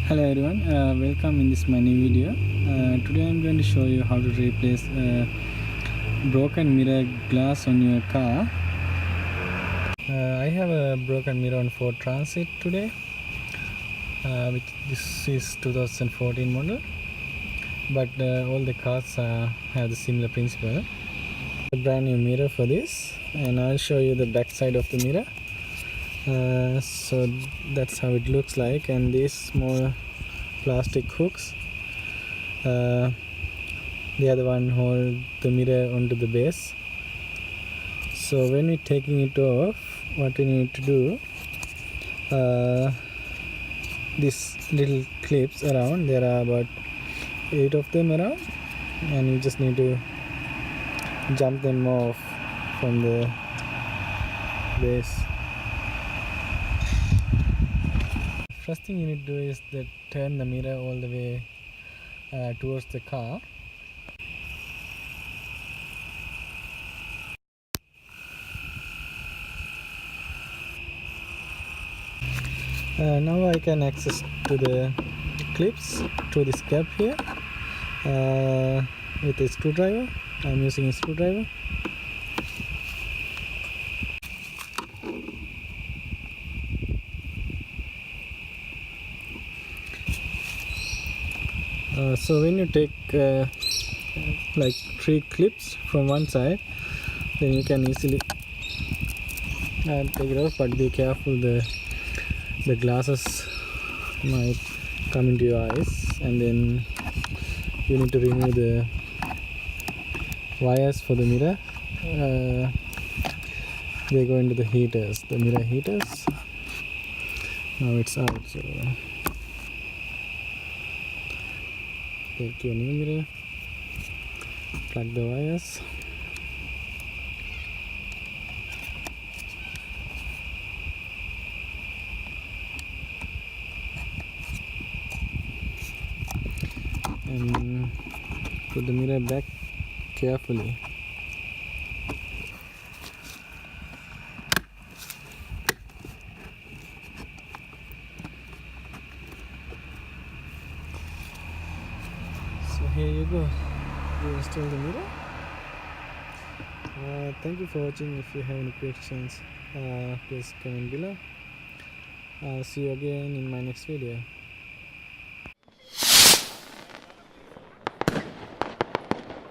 Hello everyone, welcome in this my new video. Today I'm going to show you how to replace broken mirror glass on your car. I have a broken mirror on Ford Transit today, which this is 2014 model, but all the cars have the similar principle. A brand new mirror for this, and I'll show you the back side of the mirror. So that's how it looks like, and these small plastic hooks, they are the one hold the mirror onto the base. So when we're taking it off, what we need to do, these little clips around, there are about 8 of them around, and you just need to jump them off from the base. First thing you need to do is that turn the mirror all the way towards the car. Now I can access to the clips through this gap here with a screwdriver. I'm using a screwdriver. So when you take like 3 clips from one side, then you can easily take it off, but be careful, the glasses might come into your eyes, and then you need to remove the wires for the mirror. They go into the heaters, the mirror heaters. Now it's out, so take your new mirror, plug the wires, and put the mirror back carefully. So here you go, you install the mirror. Thank you for watching. If you have any questions, please comment below. I'll see you again in my next video.